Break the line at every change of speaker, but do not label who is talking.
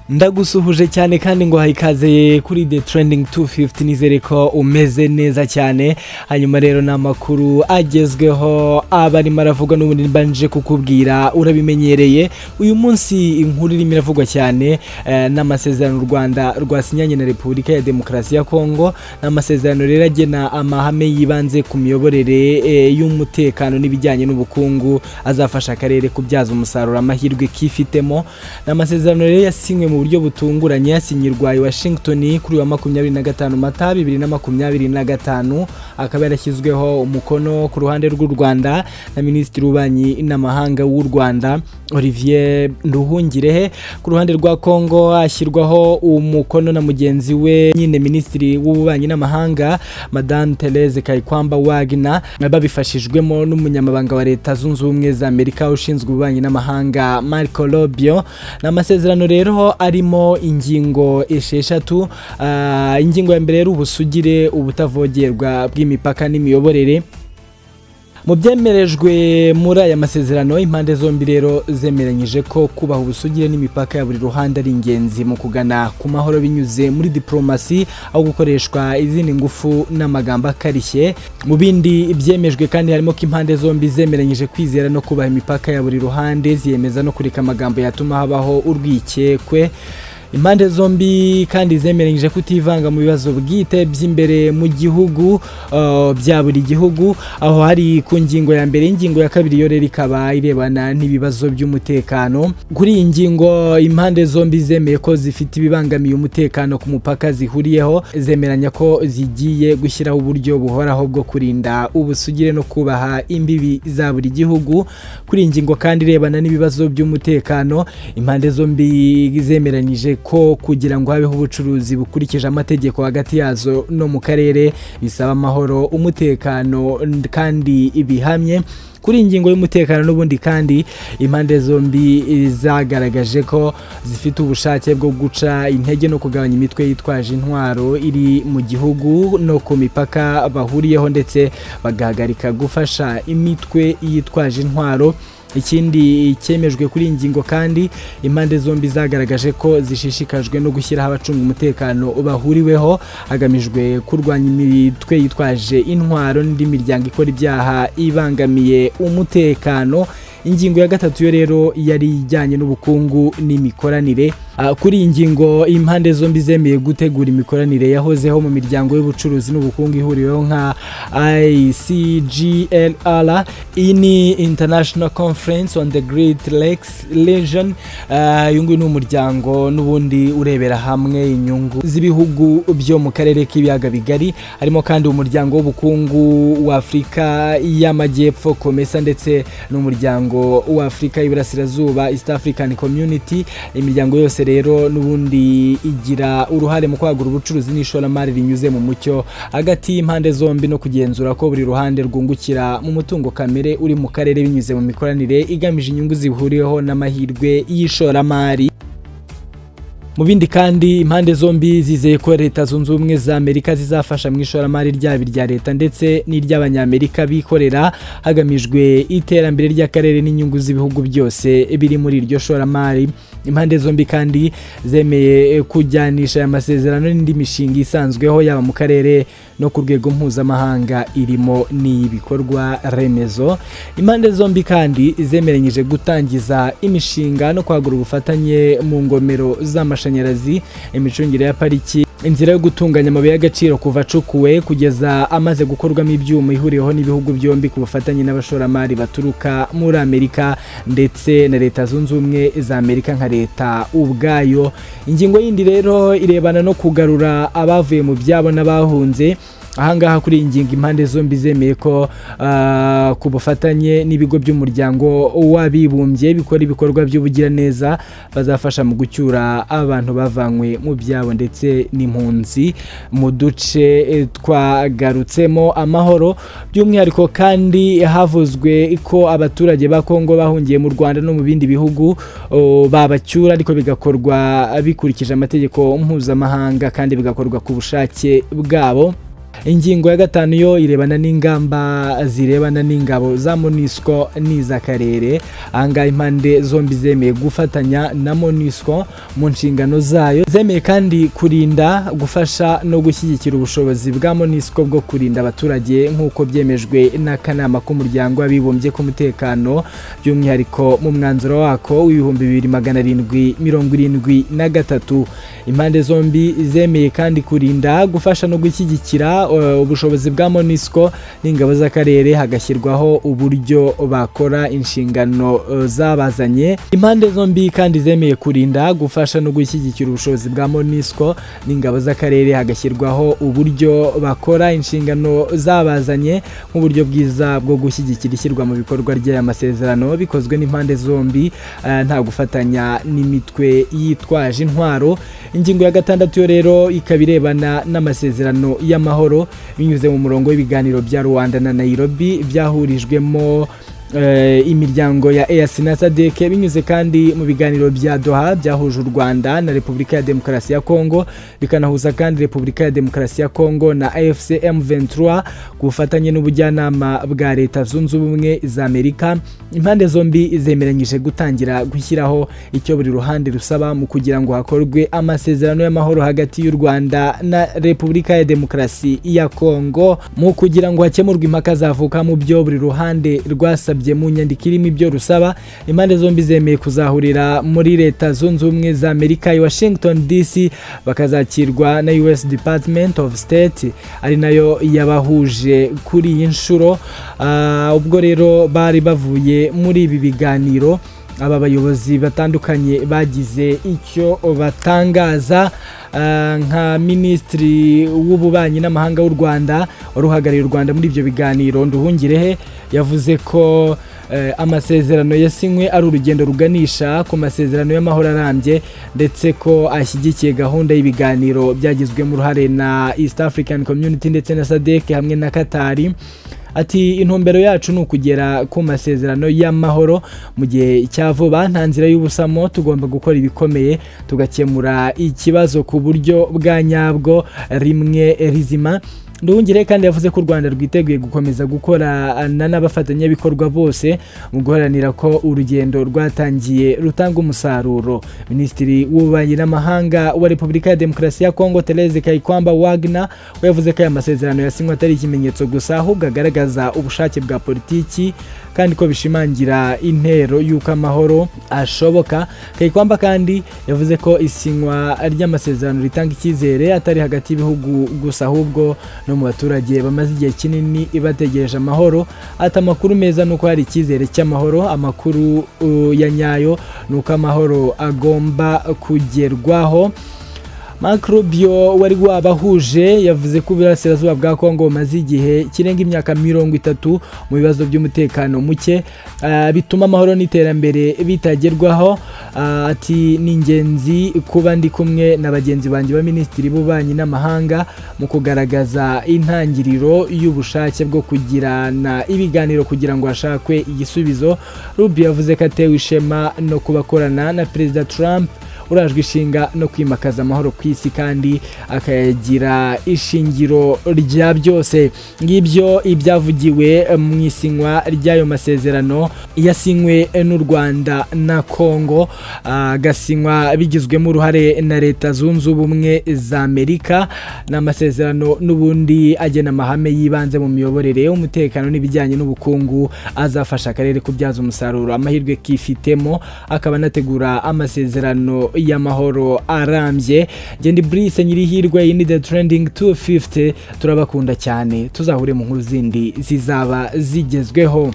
Ndagusuhuje cyane kandi ngo hayikaze kuri The Trending 250 nizere ko umeze neza cyane. Hanyuma rero n'amakuru agezweho abari maravuga n'ubundi mbanje kukubwira urabimenyereye. Uyu munsi inkuru irimo iravugwa cyane n'amasezerano Rwanda Rwasinyanye na Repubulika ya Demokarasi ya Congo. N'amasezerano rero agena amahame yibanze ku miyoborere y'umutekano n'ibijyanye n'ubukungu azafasha akarere kubyaza umusaruro amahirwe kifitemo. N'amasezerano rero yasinywe mu buryo butunguranye yasinyirwa i Washington kuri wa 25 Mata 2025 akaba yarashyizweho umukono ku ruhande rw'u Rwanda na Minisitiri w'Ububanyi n'Amahanga w'u Rwanda Olivier Nduhungirehe. Ku ruhande rwa Congo ashyirwaho umukono na mugenzi we nyine Minisitiri w'Ububanyi n'Amahanga Madame Therese Kayikwamba Wagner, babifashijwemo n'umunyamabanga wa Leta Zunze Ubumwe za Amerika ushinzwe ububanyi n'amahanga Marco Rubio. N'amasezerano rero arimo ingingo esheshatu. Ingingo ya mbere ubusugire ubutavogerwa bw'imipaka n'imiyoborere. Mu byemerejwe muri aya masezerano impande zombi rero zemeranyije ko kubaha ubusugire n'imipaka ya buri ruhande ari ingenzi mu kugana ku mahoro binyuze muri diplomasi aho gukoreshwa izindi ngufu n'amagambo akarishye. Mu bindi byemejwe kandi harimo ko impande zombi zemeranyije kwizera no kubaha imipaka ya buri ruhande, ziyemeza no kureka amagambo yatuma habaho urwikekwe. Impande zombi kandi zemeranyije kutivanga mu bibazo bwite by'imbere mu gihugu bya buri gihugu, aho hari ku ngingo ya mbere. Ingingo ya kabiri yo rero ikaba irebana n'ibibazo by'umutekano. Kuri iyi ngingo impande zombi zemeye ko zifite ibibangamiye umutekano ku mupaka zihuriyeho, zemeranya ko zigiye gushyiraho uburyo buhoraho bwo kurinda ubusugire no kubaha imbibi za buri gihugu. Kuri iyi ngingo kandi irebana n'ibibazo by'umutekano impande zombi zemeranyije ko kugira ngo habeho ubucuruzi bukurikije amategeko hagati yazo no mu karere bisaba amahoro, umutekano kandi ibihamye. Kuri ingingo y'umutekano n'ubundi kandi impande zombi zagaragaje ko zifite ubushake bwo guca intege no kugabanya imitwe yitwaje intwaro iri mu gihugu no ku mipaka bahuriyeho, ndetse bagahagarika gufasha imitwe yitwaje intwaro. Ikindi cyemejwe kuri ingingo kandi impande zombi zagaragaje ko zishishikajwe no gushyiraho abacunga umutekano bahuriweho hagamijwe kurwanya imitwe yitwaje intwaro n'indi miryango ikora ibyaha ibangamiye umutekano. Ingingo ya gatatu yo rero yari ijyanye n'ubukungu n'imikoranire. Kuri iyi ngingo impande zombi zemeye gutegura imikoranire yahozeho mu miryango y'ubucuruzi n'ubukungu ihuriweho nka ICGLR. Iyi ni International Conference on the Great Lakes Region. Yungu ni umuryango n'ubundi urebera hamwe inyungu z'ibihugu byo mu karere k'ibiyaga bigari. Harimo kandi umuryango w'ubukungu wa Afrika y'Amajyepfo COMESA, ndetse n'umuryango wa Afrika y'Iburasirazuba East African Community. Imiryango yose rero n'ubundi igira uruhare mu kwagura ubucuruzi n'ishoramari rinyuze mu mucyo hagati y'impande zombi no kugenzura ko buri ruhande rwungukira mu mutungo kamere uri mu karere binyuze mu mikoranire igamije inyungu zihuriyeho n'amahirwe y'ishoramari. Mu bindi kandi impande zombi zizeye ko Leta Zunze Ubumwe za Amerika zizafasha mu ishoramari ryaba irya leta ndetse n'iry'abanyamerika bikorera hagamijwe iterambere ry'akarere n'inyungu z'ibihugu byose biri muri iryo shoramari. Impande zombi kandi zemeye kujyanisha aya masezerano n'indi mishinga isanzweho yaba mu karere no ku rwego mpuzamahanga irimo n'ibikorwa remezo. Impande zombi kandi zemeranyije gutangiza imishinga no kwagura ubufatanye mu ngomero z'amashanyarazi, imicungire ya pariki, inzira yo gutunganya amabuye y'agaciro kuva acukuwe kugeza amaze gukorwamo ibyuma ihuriyeho n'ibihugu byombi ku bufatanye n'abashoramari baturuka muri Amerika ndetse na Leta Zunze Ubumwe za Amerika nka leta ubwayo. Ingingo yindi rero irebana no kugarura abavuye mu byabo n'abahunze. Ahangaha kuri ingingo impande zombi zemeye ko ku bufatanye n'ibigo by'umuryango w'abibumbye bikora ibikorwa by'ubugiraneza bazafasha mu gucyura abantu bavanywe mu byabo ndetse n'impunzi mu duce twagarutsemo amahoro. By'umwihariko kandi havuzwe ko abaturage ba Congo bahungiye mu Rwanda no mu bindi bihugu babacyura, ariko bigakorwa bikurikije amategeko mpuzamahanga kandi bigakorwa ku bushake bwabo. Ingingo ya gatanu yo irebana n'ingamba zirebana n'ingabo za MONUSCO n'iz'akarere. Ahangaha impande zombi zemeye gufatanya na MONUSCO mu nshingano zayo, zemeye kandi kurinda, gufasha no gushyigikira ubushobozi bwa MONUSCO bwo kurinda abaturage nk'uko byemejwe n'akanama k'umuryango w'abibumbye k'umutekano, by'umwihariko mu mwanzuro wako w'ibihumbi 2773. Impande zombi zemeye kandi kurinda, gufasha no gushyigikira ubushobozi bwa MONUSCO n'ingabo z'akarere, hagashyirwaho uburyo bakora inshingano zabazanye. Impande zombi kandi zemeye kurinda, gufasha no gushyigikira ubushobozi bwa MONUSCO n'ingabo z'akarere, hagashyirwaho uburyo bakora inshingano zabazanye nk'uburyo bwiza bwo gushyigikira ishyirwa mu bikorwa ry'aya masezerano bikozwe n'impande zombi, nta gufatanya n'imitwe yitwaje intwaro. Ingingo ya gatandatu yo rero ikaba irebana n'amasezerano y'amahoro binyuze mu murongo w'ibiganiro bya Rwanda na Nairobi byahurijwemo imiryango ya EAC na SADC, binyuze kandi mu biganiro bya Doha byahuje u Rwanda na Repubulika ya Demokarasi ya Congo, bikanahuza kandi Repubulika ya Demokarasi ya Congo na AFC M23 ku bufatanye n'ubujyanama bwa Leta Zunze Ubumwe za Amerika. Impande zombi zemeranyije gutangira gushyiraho icyo buri ruhande rusaba mu kugira ngo hakorwe amasezerano y'amahoro hagati y'u Rwanda na Repubulika ya Demokarasi ya Congo, mu kugira ngo hakemurwe impaka zavuka mu byo buri ruhande rwasabye mu nyandiko irimo ibyo rusaba. Impande zombi zemeye kuzahurira muri Leta Zunze Ubumwe za Amerika i Washington DC, bakazakirwa na US Department of State ari nayo yabahuje kuri iyi nshuro. Ubwo rero bari bavuye muri ibi biganiro, aba bayobozi batandukanye bagize icyo batangaza. Nka Minisitiri w'Ububanyi n'Amahanga w'u Rwanda waruhagarariye u Rwanda muri ibyo biganiro, Nduhungirehe, yavuze ko amasezerano yasinywe ari urugendo ruganisha ku masezerano y'amahoro arambye, ndetse ko ashyigikiye gahunda y'ibiganiro byagizwemo uruhare na East African Community ndetse na SADC hamwe na Katari. Ati intumbero yacu ni ukugera ku masezerano y'amahoro mu gihe cya vuba, nta nzira y'ubusamo, tugomba gukora ibikomeye tugakemura ikibazo ku buryo bwa nyabwo rimwe rizima. Nduhungirehe kandi yavuze ko u Rwanda rwiteguye gukomeza gukorana n'abafatanyabikorwa bose mu guharanira ko urugendo rwatangiye rutanga umusaruro. Minisitiri w'Ububanyi n'Amahanga wa Repubulika ya Demokarasi ya Congo, Therese Kayikwamba Wagner, we yavuze ko aya masezerano yasinywe atari ikimenyetso gusa, ahubwo agaragaza ubushake bwa politiki kandi ko bishimangira intero y'uko amahoro ashoboka. Kayikwamba kandi yavuze ko isinywa ry'amasezerano ritanga icyizere atari hagati y'ibihugu gusa, ahubwo no mu baturage bamaze igihe kinini bategereje amahoro. Ati amakuru meza nuko hari icyizere cy'amahoro, amakuru ya nyayo nuko amahoro agomba kugerwaho. Mark Rubio wari wabahuje yavuze ko uburasirazuba bwa Congo bumaze igihe kirenga imyaka 30 mu bibazo by'umutekano muke, bituma amahoro n'iterambere bitagerwaho. Ati ni ingenzi kuba ndi kumwe na bagenzi banjye ba Minisitiri b'Ububanyi n'Amahanga mu kugaragaza intangiriro y'ubushake bwo kugirana ibiganiro kugira ngo hashakwe igisubizo. Rubio yavuze ko atewe ishema no kubakorana na Perezida Trump urajwe ishinga no kwimakaza amahoro ku isi kandi akayagira ishingiro rya byose. Ngibyo ibyavugiwe mu isinywa ry'ayo masezerano yasinywe n'u Rwanda na Congo, agasinywa bigizwemo uruhare na Leta Zunze Ubumwe za Amerika. N'amasezerano n'ubundi agena amahame yibanze mu miyoborere, umutekano n'ibijyanye n'ubukungu azafasha akarere kubyaza umusaruro amahirwe kifitemo, akaba anategura amasezerano y'amahoro arambye. Gendi Brice Nyirihirwe, iyi ni The Trending 250, turabakunda cyane, tuzahure mu nkuru zindi zizaba zigezweho.